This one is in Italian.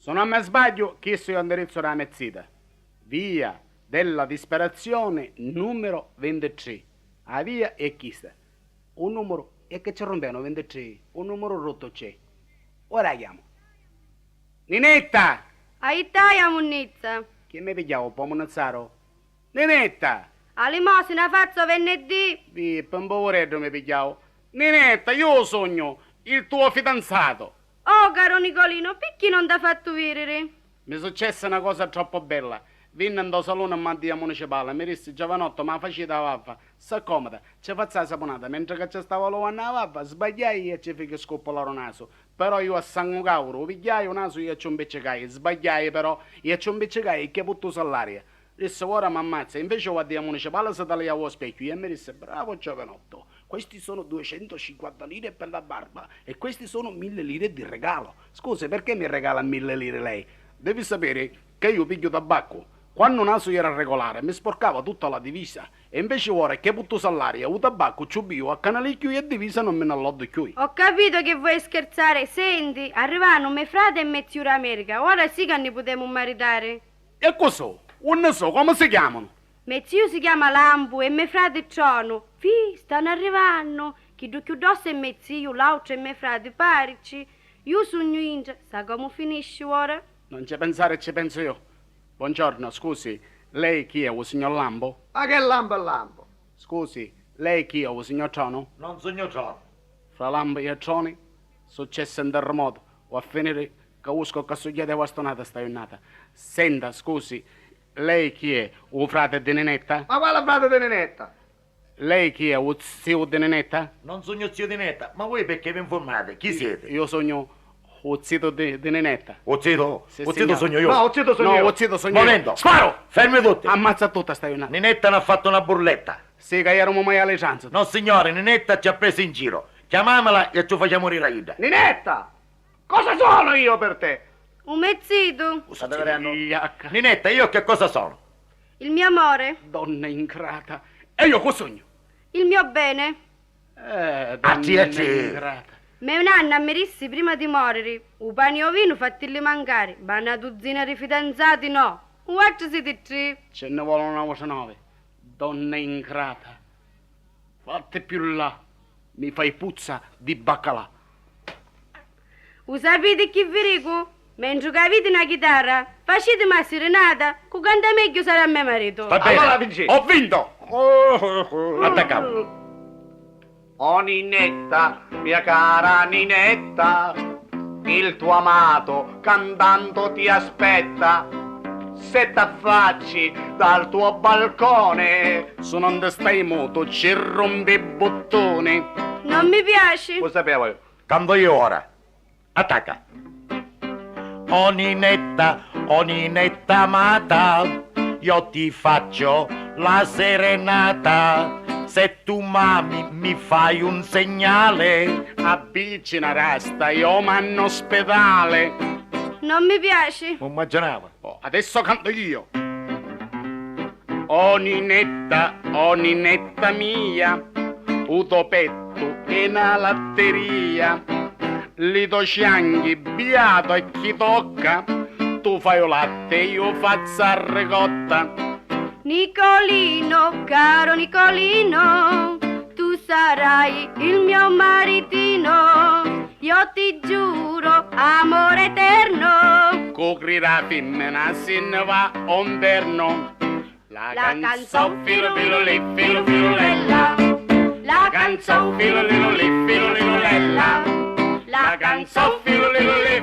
Se non mi sbaglio, chiesto io indirizzo della mezzita. Via della disperazione numero 23. A via è chista. Un numero è che ci rompiamo 23. Un numero rotto c'è. Ora chiamo. Ninetta! Aittaia, munnizza. Che mi pigliavo, po' monazzaro? Ninetta! A limosina faccio venerdì. Via, per un poveretto mi pigliavo. Ninetta, io sogno il tuo fidanzato. Oh, caro Nicolino, perché non t'ha fatto vedere? Mi è successa una cosa troppo bella. Venne in salone a mandia municipale, mi disse giovanotto, ma facete la vaffa. Sta comoda, ci faccia la saponata. Mentre che ci stava lavando la vaffa, sbagliai e ci fece scoppolare un naso. Però io a sangue cauro, pigliai un naso e ci un beccicai. Sbagliai però, e ci un beccicai che butto all'aria. Disse, ora mi ammazza. Invece guardi a municipale, si tagliava lo specchio e mi disse, bravo giovanotto, questi sono 250 lire per la barba e questi sono 1000 lire di regalo. Scusi, perché mi regala 1000 lire lei? Devi sapere che io piglio tabacco. Quando un naso era regolare mi sporcava tutta la divisa e invece ora che butto all'aria, un tabacco ci bio a canalicchio e divisa non me ne allodo più. Ho capito che vuoi scherzare. Senti, arrivano mio frate e mio zio America. Ora sì che ne potremo maritare. E cos'ho? Non so, come si chiamano? Mio zio si chiama Lampo e mio frate Ciono. Stanno arrivando. Chi du più dosso è mio zio, l'altro è mio frate Parici. Io sono India. Sa come finisce ora? Non ci pensare, ci penso io. Buongiorno, scusi, lei chi è, il signor Lambo? Ma che lampo è lampo? Scusi, lei chi è, il signor Trono? Non sogno ciò. Fra Lambo e Troni, successo un terremoto, o a finire che usco che succede questa nata sta nata. Senta, scusi, lei chi è, il frate di Nenetta? Ma quale frate di Nenetta? Lei chi è, il zio di Nenetta? Non sogno zio di Netta, ma voi perché vi informate? Chi siete? Io sogno il zio di Nenetta. O zito? Sì, O zito signore. sogno io? No, ho zitto sogno No, io. il zio sogno io. Momento! Sparo! Fermi tutti! Ammazza tutta sta nata. Ninetta ne ha fatto una burletta. Sì, che eravamo mai alle chance. No signore, Ninetta ci ha preso in giro. Chiamamela e ci facciamo morire aiuta. Ninetta! Cosa sono io per te? Un mezzito. State vedendo? Figliacca. Ninetta, io che cosa sono? Il mio amore. Donna ingrata. E io cosa sogno? Il mio bene. Donna Acci. ingrata. Mio nonna mi disse prima di morire, un pane o vino fatili mancare, ma una dozzina di fidanzati no. Un altro siete tre. Ce ne vuole una voce 9. Donna ingrata. Fate più là. Mi fai puzza di baccalà. Lo sapete chi vi dico? Mentre che avete una chitarra, facete una serenata, che canta meglio sarà mio marito. Va bene, Allora vinci. ho vinto! Attaccamo. Oh Ninetta, mia cara Ninetta, il tuo amato cantando ti aspetta. Se t'affacci dal tuo balcone, Se non te stai moto, ci rompe il bottone. Non mi piace. lo sapevo io. Canto io ora. Attacca. Oh Ninetta amata, io ti faccio la serenata. Se tu mami mi fai un segnale, Avvicina rasta, io m'hanno ospedale. Non mi piace. non immaginavo. Oh, adesso canto io. Oh Ninetta mia, un tuo petto è una latteria. Li do cianghi, biato e chi tocca, tu fai il latte, io faccio la ricotta. Nicolino, caro Nicolino, tu sarai il mio maritino. Io ti giuro, amore eterno. Cocrirà femmina se ne va un perno. La canzone filo filo lì, filo filo lella. La Canzone filo lì, filo lella. La canzone filo lì,